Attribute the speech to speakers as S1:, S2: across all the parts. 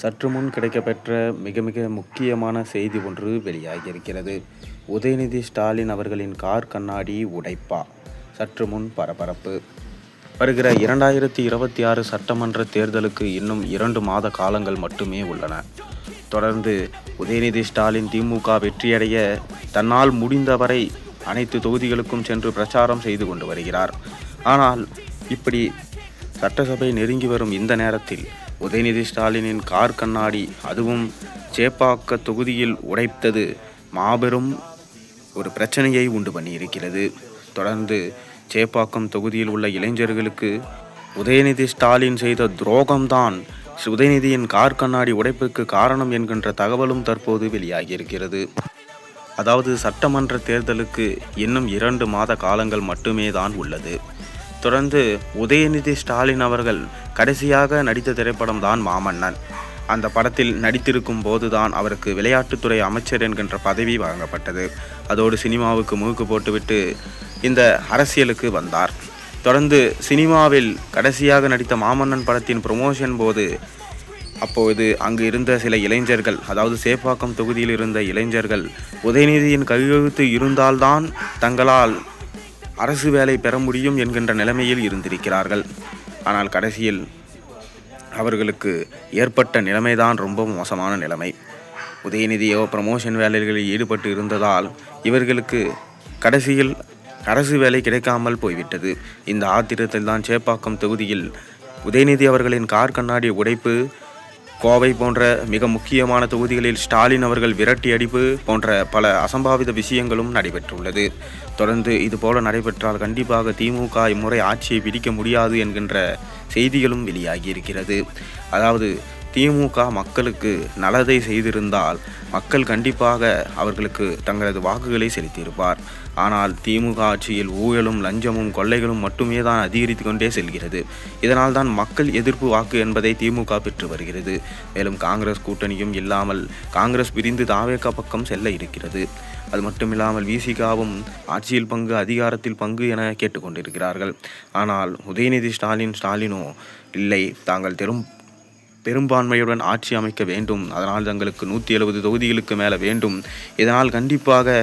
S1: சற்று முன் கிடைக்கப்பெற்ற மிக மிக முக்கியமான செய்தி ஒன்று வெளியாகியிருக்கிறது. உதயநிதி ஸ்டாலின் அவர்களின் கார் கண்ணாடி உடைப்பா? சற்று முன் பரபரப்பு. வருகிற 2026 சட்டமன்ற தேர்தலுக்கு இன்னும் 2 மாத காலங்கள் மட்டுமே உள்ளன. தொடர்ந்து உதயநிதி ஸ்டாலின் திமுக வெற்றியடைய தன்னால் முடிந்தவரை அனைத்து தொகுதிகளுக்கும் சென்று பிரச்சாரம் செய்து கொண்டு வருகிறார். ஆனால் இப்படி சட்டசபை நெருங்கி வரும் இந்த நேரத்தில் உதயநிதி ஸ்டாலினின் கார் கண்ணாடி, அதுவும் சேப்பாக்க தொகுதியில் உடைத்தது மாபெரும் ஒரு பிரச்சனையை உண்டு பண்ணியிருக்கிறது. தொடர்ந்து சேப்பாக்கம் தொகுதியில் உள்ள இளைஞர்களுக்கு உதயநிதி ஸ்டாலின் செய்த துரோகம்தான் உதயநிதியின் கார் கண்ணாடி உடைப்புக்கு காரணம் என்கின்ற தகவலும் தற்போது வெளியாகியிருக்கிறது. அதாவது சட்டமன்ற தேர்தலுக்கு இன்னும் 2 மாத காலங்கள் மட்டுமே தான் உள்ளது. தொடர்ந்து உதயநிதி ஸ்டாலின் அவர்கள் கடைசியாக நடித்த திரைப்படம் தான் மாமன்னன். அந்த படத்தில் நடித்திருக்கும் போதுதான் அவருக்கு விளையாட்டுத்துறை அமைச்சர் என்கின்ற பதவி வழங்கப்பட்டது. அதோடு சினிமாவுக்கு மூக்கு போட்டுவிட்டு இந்த அரசியலுக்கு வந்தார். தொடர்ந்து சினிமாவில் கடைசியாக நடித்த மாமன்னன் படத்தின் ப்ரொமோஷன் போது அப்போது அங்கு இருந்த சில இளைஞர்கள், அதாவது சேப்பாக்கம் தொகுதியில் இருந்த இளைஞர்கள், உதயநிதியின் கையெழுத்து இருந்தால்தான் தங்களால் அரசு வேலை பெற முடியும் என்கின்ற நிலைமையில் இருந்திருக்கிறார்கள். ஆனால் கடைசியில் அவர்களுக்கு ஏற்பட்ட நிலைமைதான் ரொம்ப மோசமான நிலைமை. உதயநிதியோ ப்ரமோஷன் வேலைகளில் ஈடுபட்டு இருந்ததால் இவர்களுக்கு கடைசியில் அரசு வேலை கிடைக்காமல் போய்விட்டது. இந்த ஆத்திரத்தில் தான் சேப்பாக்கம் தொகுதியில் உதயநிதி அவர்களின் கார் கண்ணாடி உடைப்பு, கோவை போன்ற மிக முக்கியமான தொகுதிகளில் ஸ்டாலின் அவர்கள் விரட்டி அடிப்பு போன்ற பல அசம்பாவித விஷயங்களும் நடைபெற்றுள்ளது. தொடர்ந்து இதுபோல நடைபெற்றால் கண்டிப்பாக திமுக இம்முறை ஆட்சியை பிடிக்க முடியாது என்கின்ற செய்திகளும் வெளியாகியிருக்கிறது. அதாவது திமுக மக்களுக்கு நல்லதை செய்திருந்தால் மக்கள் கண்டிப்பாக அவர்களுக்கு தங்களது வாக்குகளை செலுத்தியிருப்பார். ஆனால் திமுக ஆட்சியில் ஊழலும் லஞ்சமும் கொள்ளைகளும் மட்டுமே தான் அதிகரித்து கொண்டே செல்கிறது. இதனால் தான் மக்கள் எதிர்ப்பு வாக்கு என்பதை திமுக பெற்று வருகிறது. மேலும் காங்கிரஸ் கூட்டணியும் இல்லாமல் காங்கிரஸ் பிரிந்து தாவேகா பக்கம் செல்ல இருக்கிறது. அது மட்டுமில்லாமல் விசிகாவும் ஆட்சியில் பங்கு, அதிகாரத்தில் பங்கு என கேட்டுக்கொண்டிருக்கிறார்கள். ஆனால் உதயநிதி ஸ்டாலினோ இல்லை, தாங்கள் பெரும்பான்மையுடன் ஆட்சி அமைக்க வேண்டும், அதனால் தங்களுக்கு 170 தொகுதிகளுக்கு மேலே வேண்டும், இதனால் கண்டிப்பாக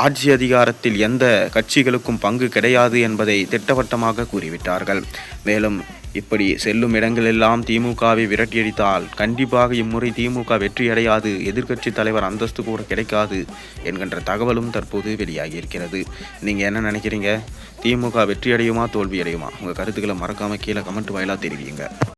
S1: ஆட்சி அதிகாரத்தில் எந்த கட்சிகளுக்கும் பங்கு கிடையாது என்பதை திட்டவட்டமாக கூறிவிட்டார்கள். மேலும் இப்படி செல்லும் இடங்களெல்லாம் திமுகவை விரட்டியடித்தால் கண்டிப்பாக இம்முறை திமுக வெற்றியடையாது, எதிர்க்கட்சி தலைவர் அந்தஸ்து கூட கிடைக்காது என்கின்ற தகவலும் தற்போது வெளியாகியிருக்கிறது. நீங்கள் என்ன நினைக்கிறீங்க? திமுக வெற்றியடையுமா தோல்வியடையுமா? உங்கள் கருத்துக்களை மறக்காமல் கீழே கமெண்ட் வாயிலாக தெரிவிங்க.